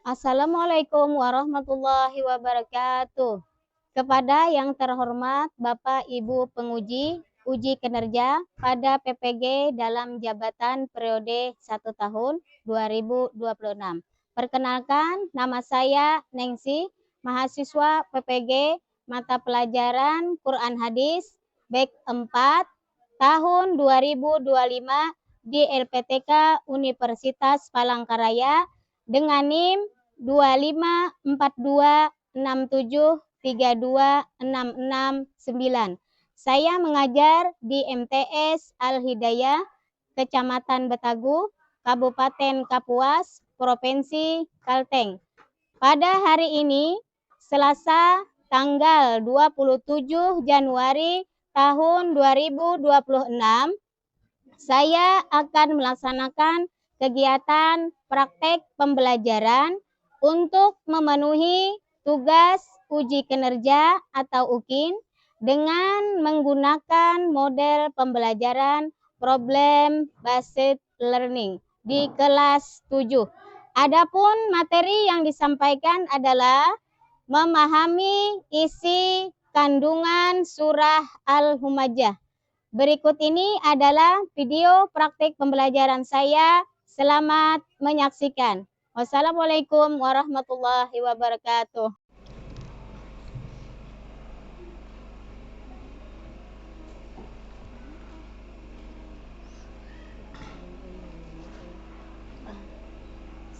Assalamualaikum warahmatullahi wabarakatuh. Kepada yang terhormat Bapak Ibu penguji uji kinerja pada PPG dalam jabatan periode 1 tahun 2026. Perkenalkan, nama saya Nengsi, mahasiswa PPG mata pelajaran Quran Hadis BEK 4 tahun 2025 di LPTK Universitas Palangkaraya dengan NIM 254267326669. Saya mengajar di MTS Al-Hidayah, Kecamatan Betagu, Kabupaten Kapuas, Provinsi Kalteng. Pada hari ini, Selasa tanggal 27 Januari tahun 2026, saya akan melaksanakan kegiatan praktek pembelajaran untuk memenuhi tugas uji kinerja atau UKIN dengan menggunakan model pembelajaran problem based learning di kelas 7. Adapun materi yang disampaikan adalah memahami isi kandungan surah Al-Humajah. Berikut ini adalah video praktik pembelajaran saya. Selamat menyaksikan. Wassalamualaikum warahmatullahi wabarakatuh.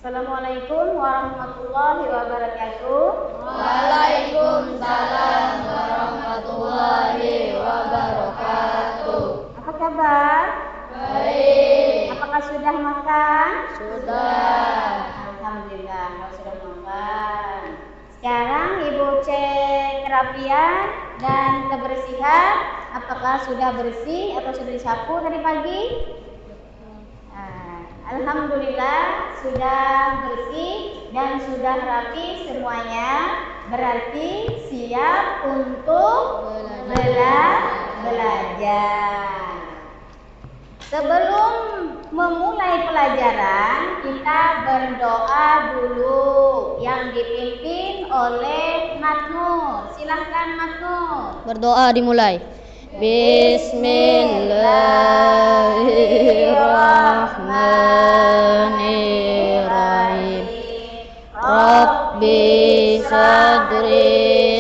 Assalamualaikum warahmatullahi wabarakatuh. Waalaikumsalam warahmatullahi wabarakatuh. Apa kabar? Baik. Apakah sudah makan? Sudah. Alhamdulillah, kalau sudah makan. Sekarang Ibu cek kerapian dan kebersihan. Apakah sudah bersih atau sudah disapu tadi pagi? Alhamdulillah sudah bersih dan sudah rapi semuanya. Berarti siap untuk belajar. Sebelum memulai pelajaran, kita berdoa dulu yang dipimpin oleh Makmur. Silahkan Makmur. Berdoa dimulai. Bismillahirrahmanirrahim. Rabbi sadri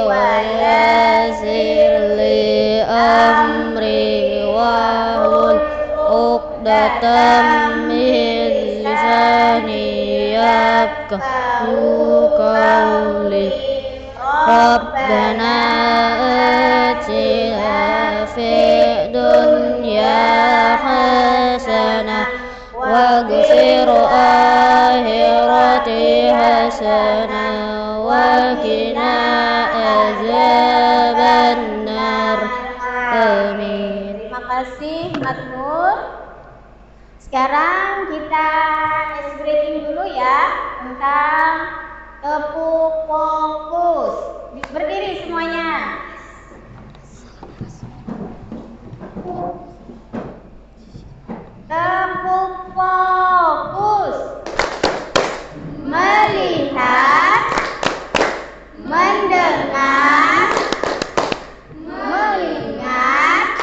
wa yassir li amri wahlul 'uqdatam min lisani yafqahu qawli. Rabbana atina fid dunya hasanah wa ghfir akhirati hasanah wa qina azabannar. Amin. Terima kasih Makmur. Sekarang kita ice breaking dulu ya tentang tepuk fokus. Berdiri semuanya. Tepuk fokus. Melihat, mendengar, mengingat,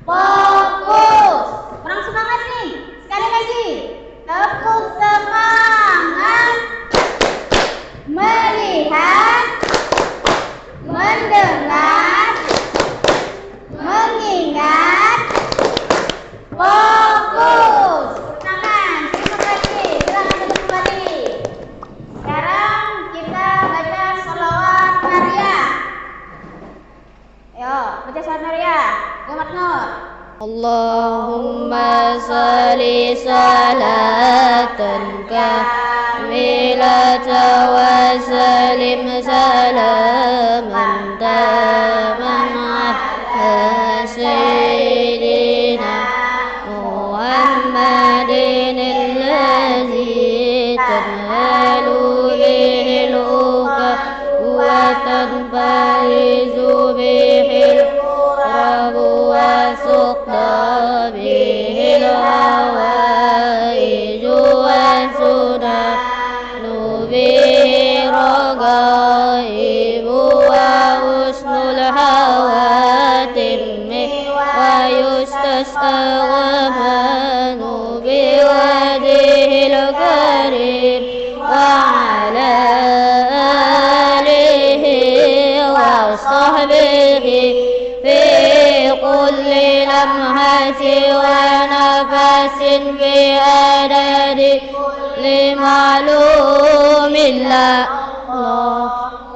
fokus. Kurang semangat nih. Sekali lagi. Tepuk semangat. Melihat, mendengar, mengingat, fokus. Tangan, terima kasih. Silakan duduk kembali. Sekarang kita baca sholawat Nariyah. Ayo, baca sholawat Nariyah. Muhammad Nur. Allahumma salli salatan kamilatan wa salim salaman taman ala sayyidina Muhammadin alladhi tanhalu bihil uqad wa tanfarizu bihil rabu wa suqda bihil hawaiju wa الكريم وعلى آله وصحبه في كل لمحة ونفس في عدد كل معلوم الله.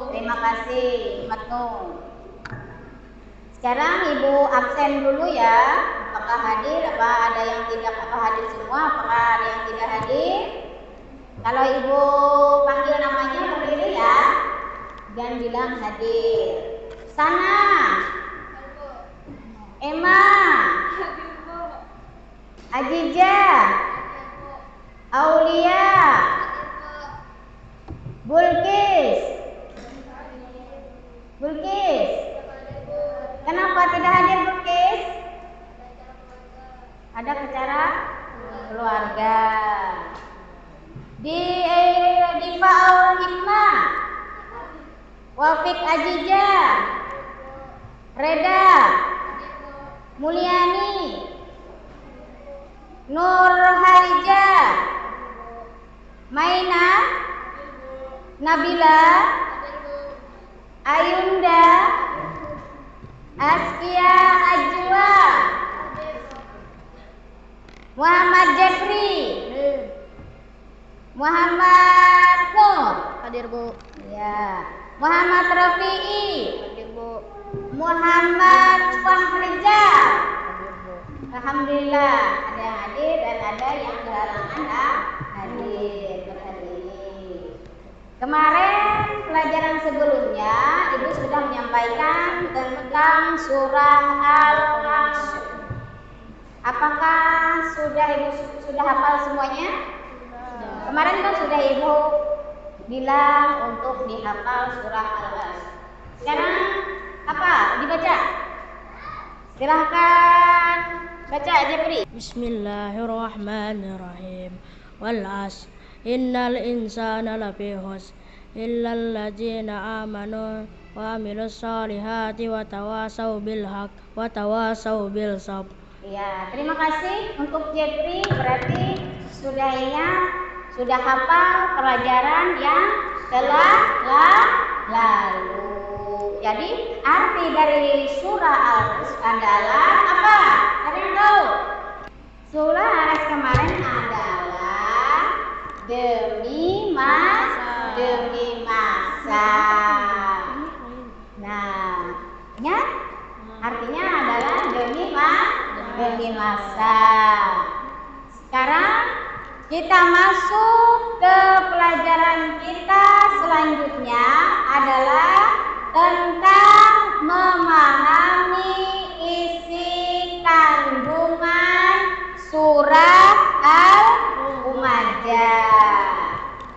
Terima kasih, Matnu. Sekarang Ibu absen dulu ya. Apakah hadir? Apa ada yang tidak? Apa hadir semua? Apakah ada yang tidak hadir? Kalau Ibu panggil namanya berdiri ya, dan bilang hadir. Sana, Emma, Ajija, Aulia, Bulkis. Kenapa tidak hadir Bulkis? Ada acara keluarga. Di Faul Hikmah, Wafik Ajija, Reda, Mulyani, Nur Harija, Maina, Nabila, Ayunda, Askia Ajwa, Muhammad Jeffrey, Muhammad Nur, Hadir Bu. ya, Muhammad Rafi'i, Hadir Bu. Muhammad Fahriza. Hadir Bu. Alhamdulillah ada yang hadir dan ada yang berhalangan hadir berhadiri. Kemarin pelajaran sebelumnya Ibu sudah menyampaikan tentang surah Al-Asr. Apakah Ibu sudah hafal semuanya? Kemarin kan sudah Ibu bilang untuk dihafal surah Al-Asr. Sekarang apa? Dibaca. Silahkan baca Jepri. Bismillahirrahmanirrahim. Wal 'asr innal insana lafi khusr illal ladzina amanu wa amilus solihati wa tawasau bil haq wa tawasau bil sabr. Ya, terima kasih untuk Jepri. Berarti sudah ingat, sudah hafal pelajaran yang telah lalu. Jadi arti dari surah Al-Asr adalah apa? Ada yang tahu? Surah Al-Asr kemarin adalah demi masa. Nah, ingat? Artinya adalah demi masa. Sekarang kita masuk ke pelajaran kita selanjutnya adalah tentang memahami isi kandungan surah Al-Majah.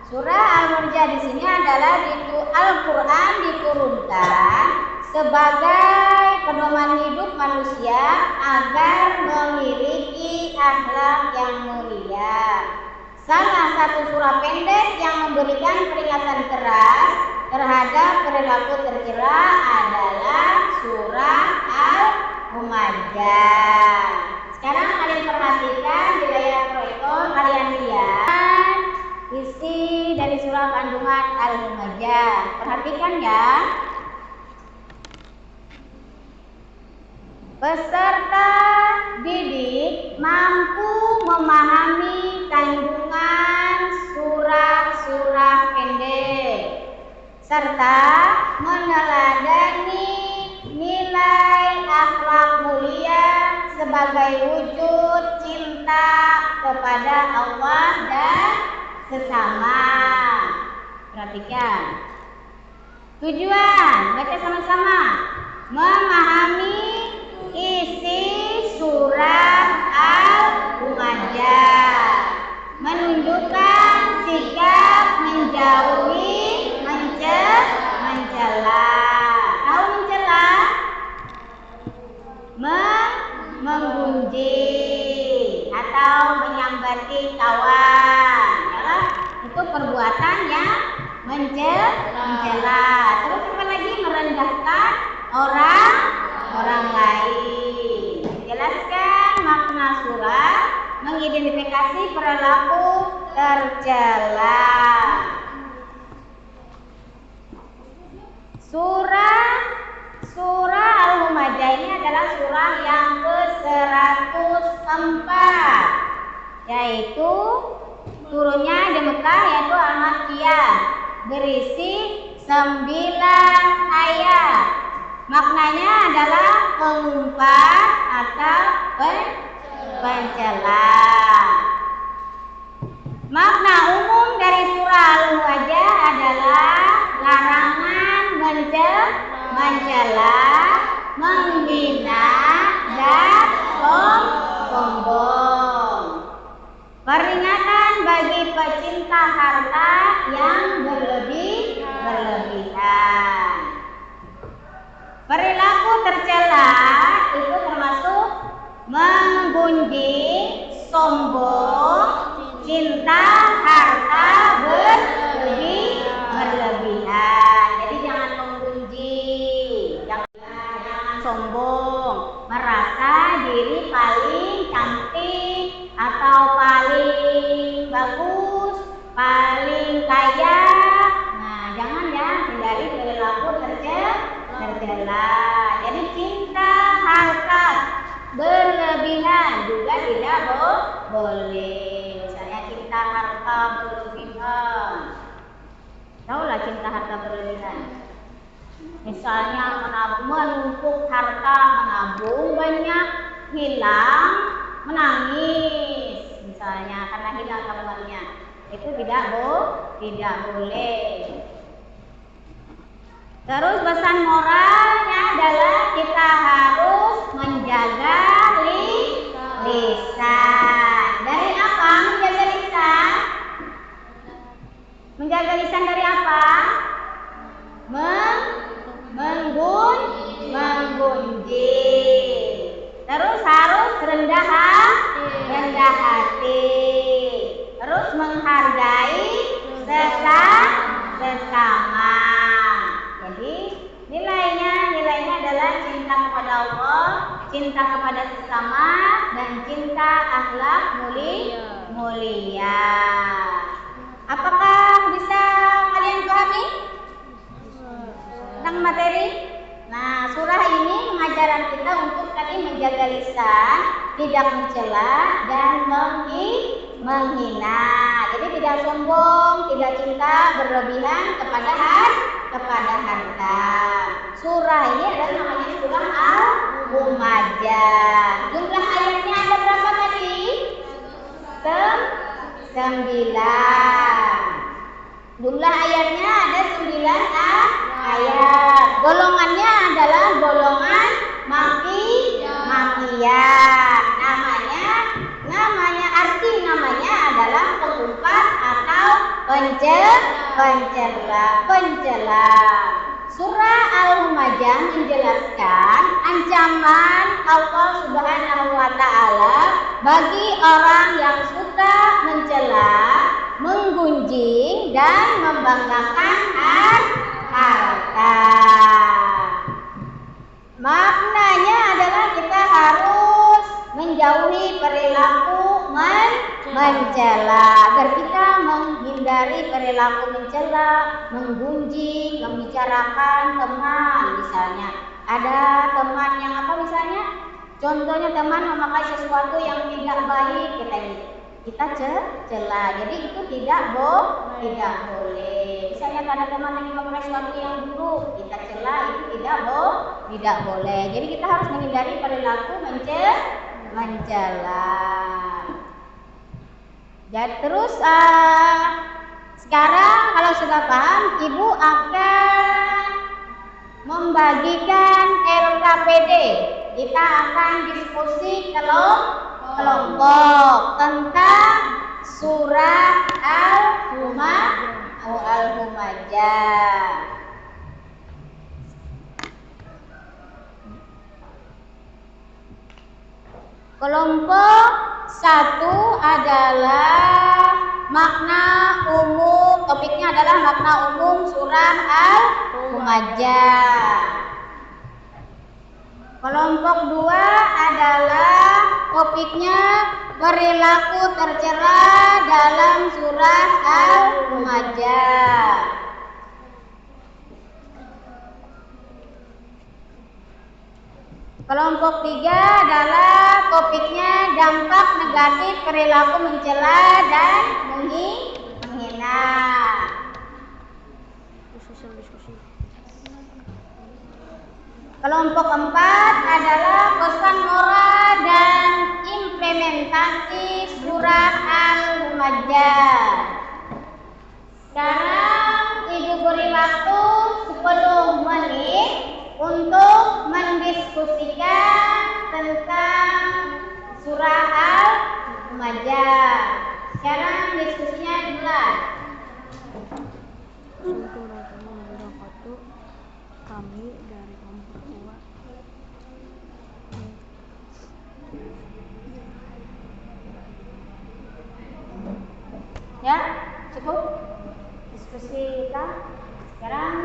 Surah Al-Majah di sini adalah Al-Quran diturunkan sebagai pedoman hidup manusia agar memiliki akhlak yang mulia. Salah satu surah pendek yang memberikan peringatan keras terhadap perilaku tercela adalah surah Al-Majah. Sekarang kalian perhatikan di layar proyektor, kalian lihat isi dari surah kandungan Al-Majah. Perhatikan ya. Peserta didik mampu memahami kandungan surah-surah pendek serta meneladani nilai akhlak mulia sebagai wujud cinta kepada Allah dan sesama. Perhatikan. Tujuan, baca sama-sama. Memahami isi surah Al-Majah, menunjukkan sikap menjauhi mencela. Tahu mencela? Menggunjing atau menyambati kawan. Ya, itu perbuatan yang mencela. Terus apa lagi? Merendahkan orang lain. Jelaskan makna surah mengidentifikasi perilaku tercela. Surah Al-Humajah ini adalah surah yang ke-104, yaitu turunnya di Mekah, yaitu Al-Makkiyah, berisi 9 ayat. Maknanya adalah pengumpat atau pencela. Makna umum dari surah Al-Humajah adalah larangan mencela, menghina, dan sombong. Peringatan bagi pecinta harta yang berlebihan. Perilaku tercela itu termasuk menggunjing, sombong, cinta harta berlebihan. Jadi jangan menggunjing, jangan sombong, merasa diri paling cantik atau paling bagus, paling kaya. Nah, jangan ya, hindari perilaku tercela. Jadi cinta harta berlebihan juga tidak boleh. Misalnya cinta harta berlebihan. Tahulah cinta harta berlebihan. Misalnya menumpuk harta, menabung banyak, hilang, menangis. Misalnya karena hilang tabungannya, itu tidak boleh. Terus pesan moralnya adalah kita harus menjaga lisan. Dari apa menjaga lisan? Menjaga lisan dari apa? Menggunjing. Terus harus rendah hati. Terus menghargai sesama. Jadi nilainya adalah cinta kepada Allah, cinta kepada sesama, dan cinta akhlak mulia. Apakah bisa kalian pahami tentang materi? Nah, surah ini mengajarkan kita untuk tadi menjaga lisan, tidak mencela dan menghina. Jadi tidak sombong, tidak cinta berlebihan kepada harta. Surah ini adalah namanya surah Al-Humajah. Jumlah ayatnya ada berapa tadi? 9. Jumlah ayatnya ada 9 ayat. Golongannya adalah golongan makiyah. Namanya adalah pengumpat atau pencela. Surah Al-Humajah menjelaskan ancaman Allah Subhanahu wa taala bagi orang yang suka mencela, menggunjing, dan membanggakan harta. Maknanya adalah kita harus menjauhi perilaku mencela, agar kita menghindari perilaku mencela, menggunjing, membicarakan teman. Misalnya ada teman yang misalnya contohnya teman memakai sesuatu yang tidak baik, kita cela. Jadi itu tidak boleh. Misalnya ada teman yang memakai sesuatu yang buruk, kita cela, itu tidak boleh. Jadi kita harus menghindari perilaku mencela. Jadi terus sekarang kalau sudah paham, Ibu akan membagikan LKPD. Kita akan diskusi kelompok tentang surah Al-Humajah. Kelompok 1 adalah makna umum. Topiknya adalah makna umum surah Al-Humajah. Kelompok 2 adalah topiknya perilaku tercela dalam surah Al-Humajah. Kelompok 3 adalah topiknya dampak negatif perilaku mencela dan menghina. Kelompok 4 adalah pesan moral dan implementasi surah Al-Humajah. Sekarang Ibu beri waktu 10 menit untuk mendiskusikan tentang surah Al-Humajah. Sekarang diskusinya dimulai. Kami dari kelompok 2. Ya, cukup diskusi kita. Sekarang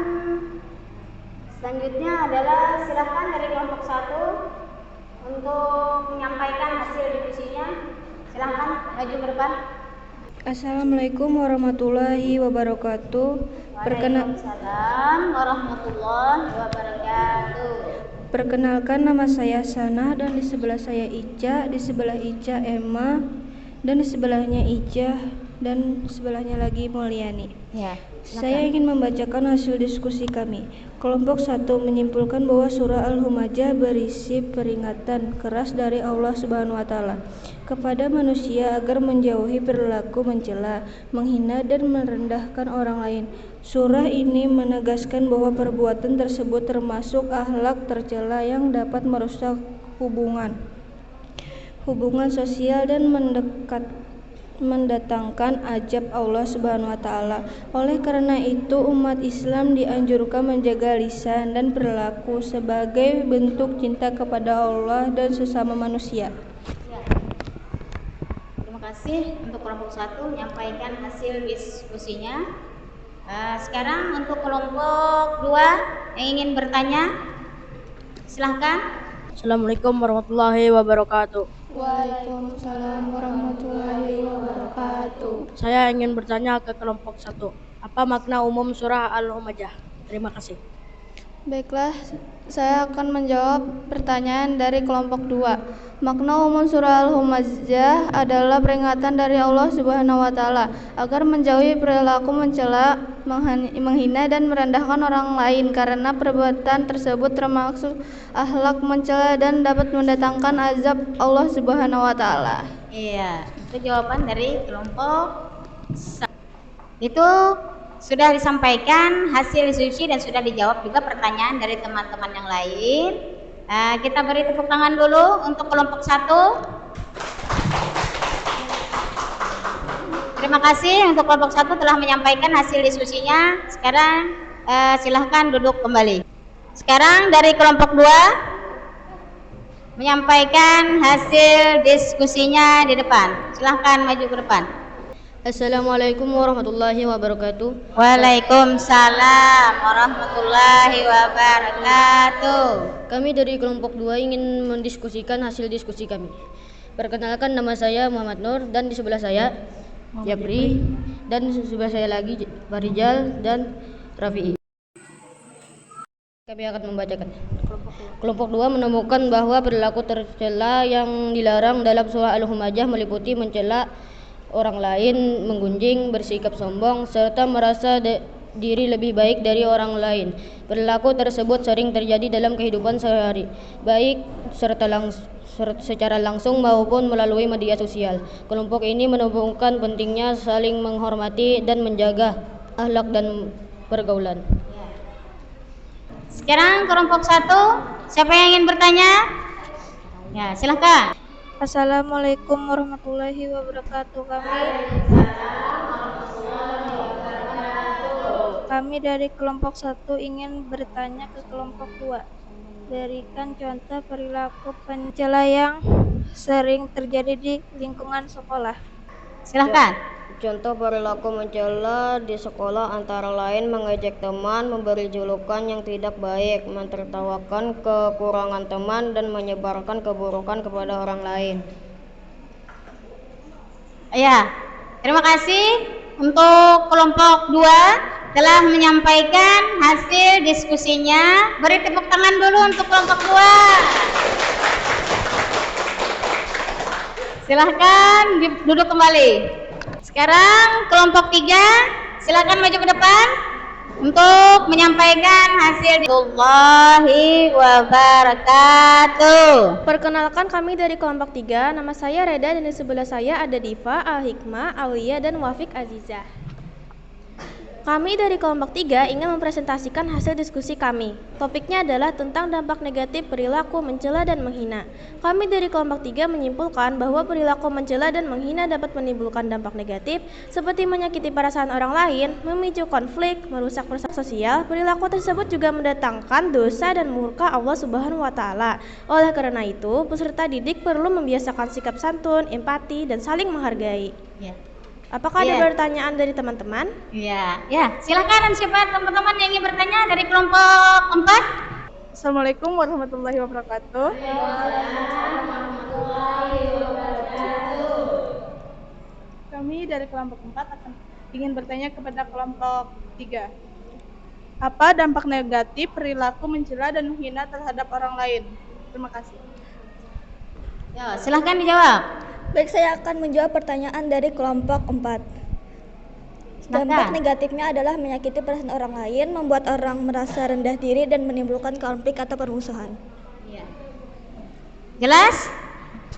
selanjutnya adalah silakan dari kelompok 1 untuk menyampaikan hasil diskusinya. Silakan maju ke depan. Assalamualaikum warahmatullahi wabarakatuh. Waalaikumsalam warahmatullahi wabarakatuh. Perkenalkan, nama saya Sanah dan di sebelah saya Ica, di sebelah Ica Emma, dan di sebelahnya Ica, dan sebelahnya lagi Mulyani. Ya, Saya ingin membacakan hasil diskusi kami. Kelompok 1 menyimpulkan bahwa surah Al-Humajah berisi peringatan keras dari Allah Subhanahu wa taala kepada manusia agar menjauhi perilaku mencela, menghina dan merendahkan orang lain. Surah ini menegaskan bahwa perbuatan tersebut termasuk akhlak tercela yang dapat merusak hubungan sosial dan mendatangkan azab Allah Subhanahu wa taala. Oleh karena itu, umat Islam dianjurkan menjaga lisan dan perilaku sebagai bentuk cinta kepada Allah dan sesama manusia. Ya. Terima kasih untuk kelompok 1 menyampaikan hasil diskusinya. Sekarang untuk kelompok 2 yang ingin bertanya, silahkan. Assalamualaikum warahmatullahi wabarakatuh. Waalaikumsalam warahmatullahi wabarakatuh. Saya ingin bertanya ke kelompok 1. Apa makna umum surah Al-Humajah? Terima kasih. Baiklah, saya akan menjawab pertanyaan dari kelompok 2. Makna umum surah Al-Humajah adalah peringatan dari Allah Subhanahu wa taala agar menjauhi perilaku mencela, menghina dan merendahkan orang lain karena perbuatan tersebut termasuk akhlak mencela dan dapat mendatangkan azab Allah Subhanahu wa taala. Iya, itu jawaban dari kelompok 1. Itu sudah disampaikan hasil diskusi dan sudah dijawab juga pertanyaan dari teman-teman yang lain. Kita beri tepuk tangan dulu untuk kelompok 1. Terima kasih untuk kelompok 1 telah menyampaikan hasil diskusinya. Sekarang silahkan duduk kembali. Sekarang dari kelompok 2 menyampaikan hasil diskusinya di depan. Silahkan maju ke depan. Assalamualaikum warahmatullahi wabarakatuh. Waalaikumsalam warahmatullahi wabarakatuh. Kami dari kelompok 2 ingin mendiskusikan hasil diskusi kami. Perkenalkan, nama saya Muhammad Nur dan di sebelah saya Japri dan di sebelah saya lagi Farijal dan Rafi'i. Kami akan membacakan. Kelompok 2 menemukan bahwa perilaku tercela yang dilarang dalam surah Al-Humajah meliputi mencela orang lain, menggunjing, bersikap sombong, serta merasa diri lebih baik dari orang lain. Perilaku tersebut sering terjadi dalam kehidupan sehari, baik secara langsung maupun melalui media sosial. Kelompok ini menemukan pentingnya saling menghormati dan menjaga akhlak dan pergaulan. Sekarang kelompok 1, siapa yang ingin bertanya? Ya, silahkan. Assalamualaikum warahmatullahi wabarakatuh. Kami dari kelompok 1 ingin bertanya ke kelompok 2. Berikan contoh perilaku pencela yang sering terjadi di lingkungan sekolah. Silahkan. Contoh perilaku mencela di sekolah antara lain mengejek teman, memberi julukan yang tidak baik, mentertawakan kekurangan teman, dan menyebarkan keburukan kepada orang lain. Ya, terima kasih untuk kelompok 2 telah menyampaikan hasil diskusinya. Beri tepuk tangan dulu untuk kelompok 2. Silahkan duduk kembali. Sekarang kelompok 3, silahkan maju ke depan untuk menyampaikan hasil. Warahmatullahi wabarakatuh. Perkenalkan, kami dari kelompok 3. Nama saya Reda dan di sebelah saya ada Diva, Al-Hikmah, Aulia, dan Wafik Azizah. Kami dari kelompok 3 ingin mempresentasikan hasil diskusi kami. Topiknya adalah tentang dampak negatif perilaku mencela dan menghina. Kami dari kelompok 3 menyimpulkan bahwa perilaku mencela dan menghina dapat menimbulkan dampak negatif seperti menyakiti perasaan orang lain, memicu konflik, merusak persatuan sosial. Perilaku tersebut juga mendatangkan dosa dan murka Allah Subhanahu wa Ta'ala. Oleh karena itu, peserta didik perlu membiasakan sikap santun, empati, dan saling menghargai. Ya. Apakah ada pertanyaan dari teman-teman? Ya, silakan. Siapa teman-teman yang ingin bertanya dari kelompok 4? Assalamualaikum warahmatullahi wabarakatuh. Kami dari kelompok 4 ingin bertanya kepada kelompok 3. Apa dampak negatif perilaku mencela dan menghina terhadap orang lain? Terima kasih. Ya, silahkan dijawab. Baik, saya akan menjawab pertanyaan dari kelompok 4. Dampak negatifnya adalah menyakiti perasaan orang lain, membuat orang merasa rendah diri, dan menimbulkan konflik atau permusuhan. Ya. Jelas?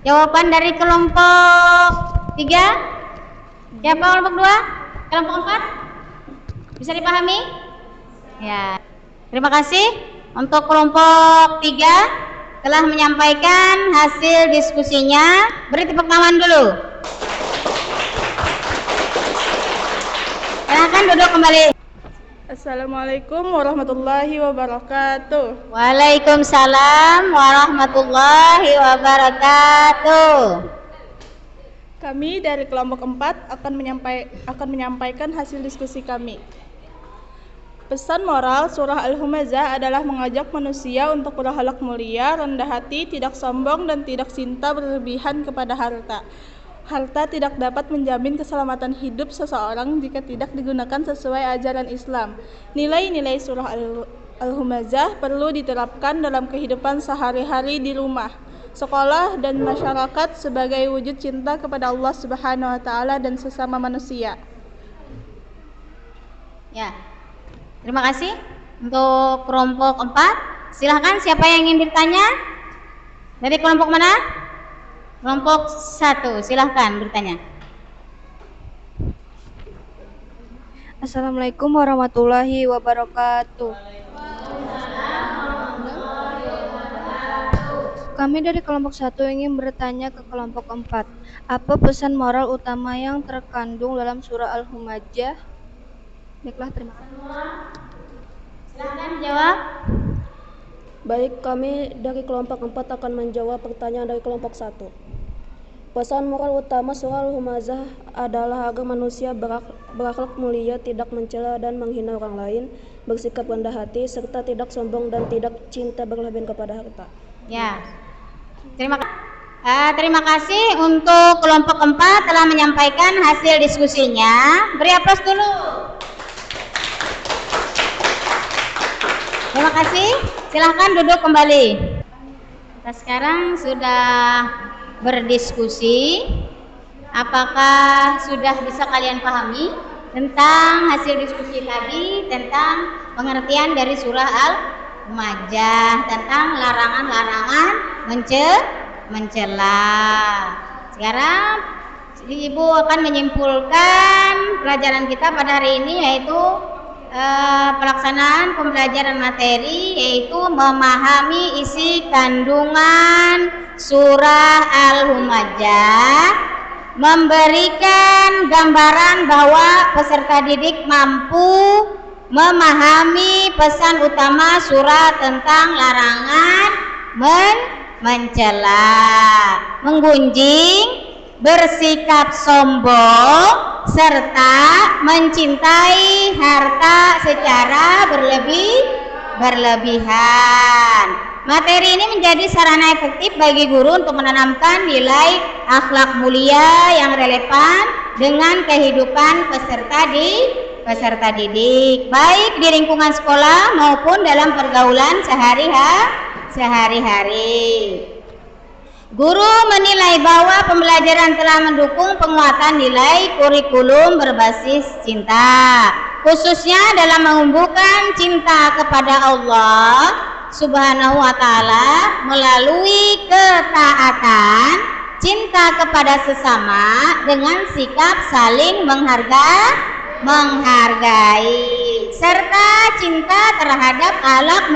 Jawaban dari kelompok 3? Siapa kelompok 2? Kelompok 4? Bisa dipahami? Ya. Terima kasih untuk kelompok 3 telah menyampaikan hasil diskusinya. Beri tepuk tangan dulu. Silakan duduk kembali. Assalamualaikum warahmatullahi wabarakatuh. Waalaikumsalam warahmatullahi wabarakatuh. Kami dari kelompok 4 akan menyampaikan hasil diskusi kami. Pesan moral surah Al-Humazah adalah mengajak manusia untuk berakhlak mulia, rendah hati, tidak sombong, dan tidak cinta berlebihan kepada harta. Harta tidak dapat menjamin keselamatan hidup seseorang jika tidak digunakan sesuai ajaran Islam. Nilai-nilai surah Al-Humazah perlu diterapkan dalam kehidupan sehari-hari di rumah, sekolah, dan masyarakat sebagai wujud cinta kepada Allah Subhanahu wa Ta'ala dan sesama manusia. Ya. Terima kasih untuk kelompok 4. Silahkan, siapa yang ingin bertanya? Dari kelompok mana? Kelompok 1, silahkan bertanya. Assalamualaikum warahmatullahi wabarakatuh. Kami dari kelompok 1 ingin bertanya ke kelompok 4. Apa pesan moral utama yang terkandung dalam surah Al-Humazah? Baiklah, terima kasih. Silahkan jawab. Baik, kami dari kelompok 4 akan menjawab pertanyaan dari kelompok 1. Pesan moral utama surah Al-Humazah adalah agar manusia berakhlak mulia, tidak mencela dan menghina orang lain, bersikap rendah hati, serta tidak sombong dan tidak cinta berlebihan kepada harta. Ya. Terima kasih untuk kelompok 4 telah menyampaikan hasil diskusinya. Beri aplaus dulu. Terima kasih. Silahkan duduk kembali. Kita sekarang sudah berdiskusi. Apakah sudah bisa kalian pahami tentang hasil diskusi tadi, tentang pengertian dari surah Al-Humazah, tentang larangan-larangan mencela. Sekarang Ibu akan menyimpulkan pelajaran kita pada hari ini, yaitu pelaksanaan pembelajaran materi, yaitu memahami isi kandungan surah Al-Humazah, memberikan gambaran bahwa peserta didik mampu memahami pesan utama surah tentang larangan mencela, menggunjing, bersikap sombong, serta mencintai harta secara berlebihan. Materi ini menjadi sarana efektif bagi guru untuk menanamkan nilai akhlak mulia yang relevan dengan kehidupan peserta didik, baik di lingkungan sekolah maupun dalam pergaulan sehari-hari. Guru menilai bahwa pembelajaran telah mendukung penguatan nilai kurikulum berbasis cinta, khususnya dalam menumbuhkan cinta kepada Allah Subhanahu wa Ta'ala melalui ketaatan, cinta kepada sesama dengan sikap saling menghargai, serta cinta terhadap akhlak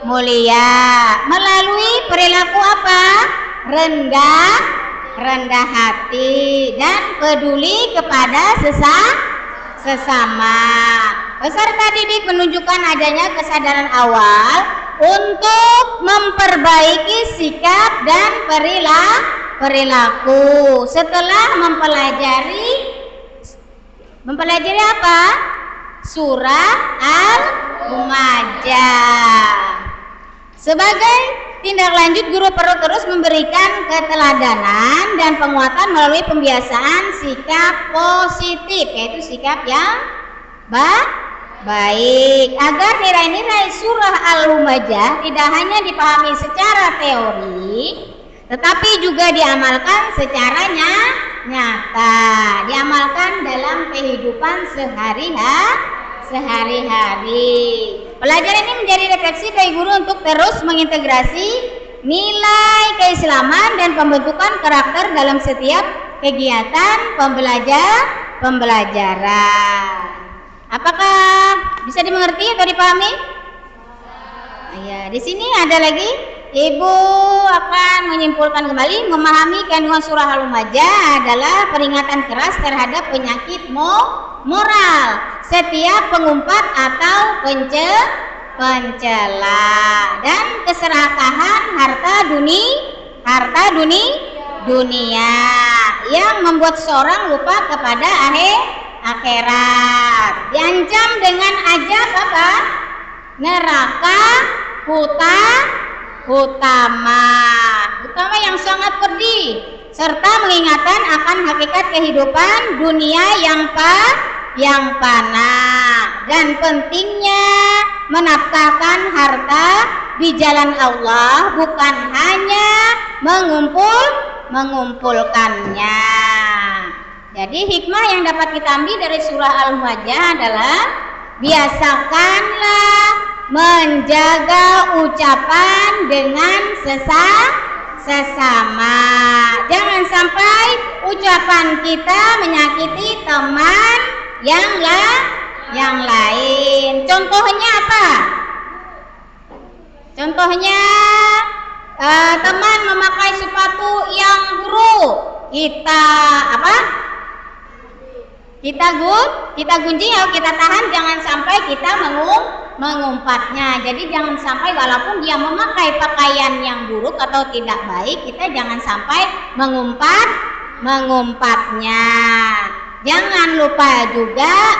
mulia melalui perilaku apa? Rendah hati dan peduli kepada sesama. Peserta didik menunjukkan adanya kesadaran awal untuk memperbaiki sikap dan perilaku setelah mempelajari apa? Surah Al-Humajah. Sebagai tindak lanjut, guru perlu terus memberikan keteladanan dan penguatan melalui pembiasaan sikap positif, yaitu sikap yang baik, agar nilai-nilai surah Al-Humajah tidak hanya dipahami secara teori, tetapi juga diamalkan secara nyata, diamalkan dalam kehidupan sehari-hari. Pelajaran ini menjadi refleksi bagi guru untuk terus mengintegrasi nilai keislaman dan pembentukan karakter dalam setiap kegiatan pembelajaran. Apakah bisa dimengerti atau dipahami? Ya, di sini ada lagi. Ibu akan menyimpulkan kembali, memahami kandungan surah Al-Humajah adalah peringatan keras terhadap penyakit moral setiap pengumpat atau pencela dan keserakahan harta dunia yang membuat seorang lupa kepada akhirat, diancam dengan azab apa? Neraka utama yang sangat pedih, serta mengingatkan akan hakikat kehidupan dunia yang fana dan pentingnya menafkahkan harta di jalan Allah, bukan hanya mengumpulkannya. Jadi hikmah yang dapat kita ambil dari surah Al-Humajah adalah biasakanlah menjaga ucapan dengan sesama. Jangan sampai ucapan kita menyakiti teman yang lain. Contohnya apa? Contohnya teman memakai sepatu yang buruk, kita gunjing atau kita tahan, jangan sampai kita mengumpatnya. Jadi jangan sampai walaupun dia memakai pakaian yang buruk atau tidak baik, kita jangan sampai mengumpatnya. Jangan lupa juga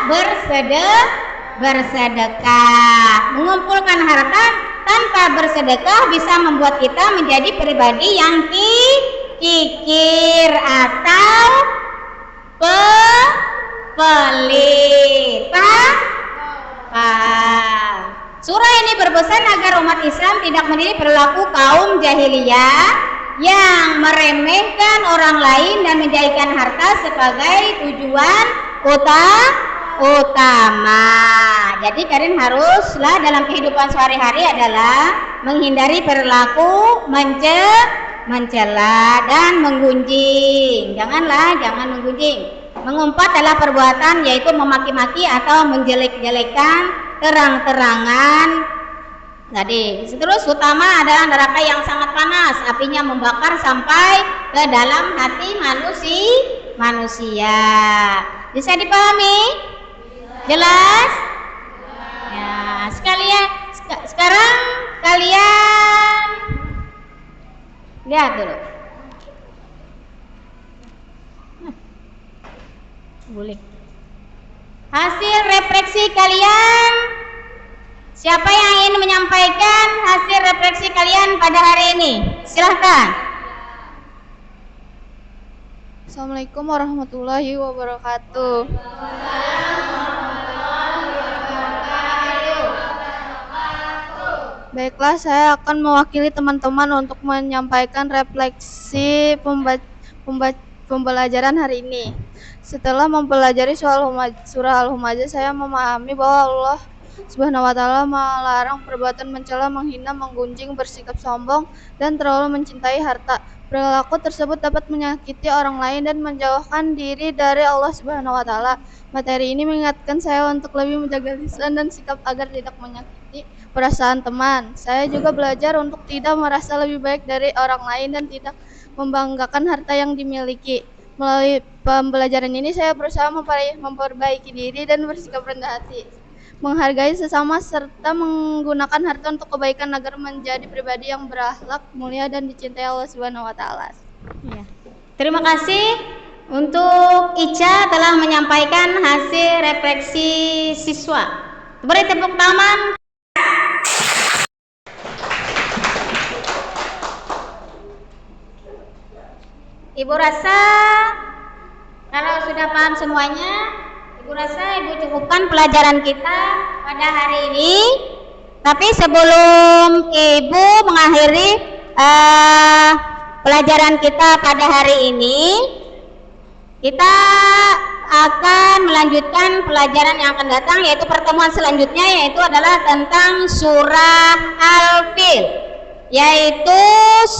bersedekah. Mengumpulkan harta tanpa bersedekah bisa membuat kita menjadi pribadi yang kikir atau pelit. Surah ini berpesan agar umat Islam tidak menjadi perilaku kaum jahiliyah yang meremehkan orang lain dan menjadikan harta sebagai tujuan utama. Jadi kalian haruslah dalam kehidupan sehari-hari adalah menghindari perilaku mencela dan menggunjing. Jangan menggunjing. Mengumpat adalah perbuatan yaitu memaki-maki atau menjelek-jelekan terang-terangan. Jadi terus utama adalah neraka yang sangat panas, apinya membakar sampai ke dalam hati manusia. Bisa dipahami? Jelas? Ya, sekarang kalian lihat dulu. Boleh. Hasil refleksi kalian Siapa yang ingin menyampaikan hasil refleksi kalian pada hari ini? Silahkan. Assalamualaikum warahmatullahi wabarakatuh. Baiklah, saya akan mewakili teman-teman untuk menyampaikan refleksi pembelajaran hari ini. Setelah mempelajari surah Al-Humazah, saya memahami bahwa Allah Subhanahu wa Ta'ala melarang perbuatan mencela, menghina, menggunjing, bersikap sombong, dan terlalu mencintai harta. Perilaku tersebut dapat menyakiti orang lain dan menjauhkan diri dari Allah Subhanahu wa Ta'ala. Materi ini mengingatkan saya untuk lebih menjaga lisan dan sikap agar tidak menyakiti perasaan teman. Saya juga belajar untuk tidak merasa lebih baik dari orang lain dan tidak membanggakan harta yang dimiliki. Melalui pembelajaran ini saya berusaha memperbaiki diri dan bersikap rendah hati, menghargai sesama serta menggunakan harta untuk kebaikan agar menjadi pribadi yang berakhlak mulia dan dicintai Allah Subhanahu wa Ta'ala. Ya. Terima kasih untuk Ica telah menyampaikan hasil refleksi siswa. Beri tepuk tangan. Ibu rasa kalau sudah paham semuanya, Ibu rasa Ibu cukupkan pelajaran kita pada hari ini. Tapi sebelum Ibu mengakhiri pelajaran kita pada hari ini, kita akan melanjutkan pelajaran yang akan datang, yaitu pertemuan selanjutnya, yaitu adalah tentang surah Al-Fil, yaitu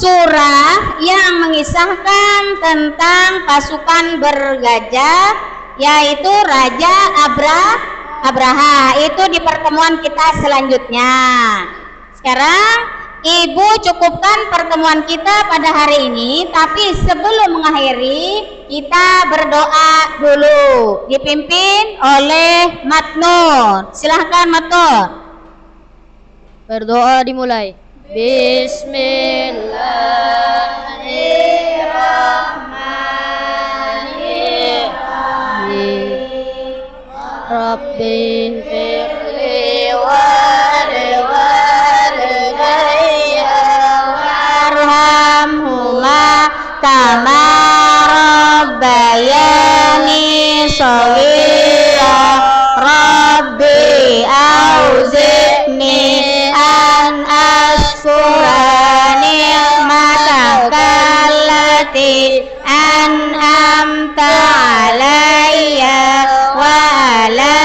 surah yang mengisahkan tentang pasukan bergajah, yaitu Raja Abraha. Itu di pertemuan kita selanjutnya. Sekarang Ibu cukupkan pertemuan kita pada hari ini, tapi sebelum mengakhiri kita berdoa dulu, dipimpin oleh Matnur. Silahkan Matnur. Berdoa dimulai. Bismillahirrahmanirrahim. Rabbi firli walidayya warhamhuma kama rabbayani shaghira. Rabbi auzi'ni an ashkura ni'mataka allati an'amta alayya wa ala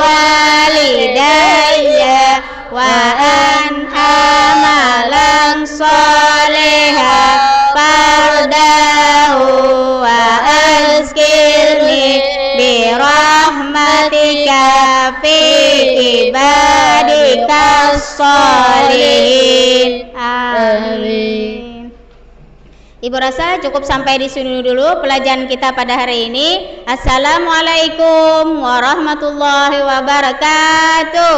walidayya wa an amalan salihan fardahu wa azkirni birahmatika fi ibadika sholihin. Amin. Ibu rasa cukup sampai di sini dulu pelajaran kita pada hari ini. Assalamualaikum warahmatullahi wabarakatuh.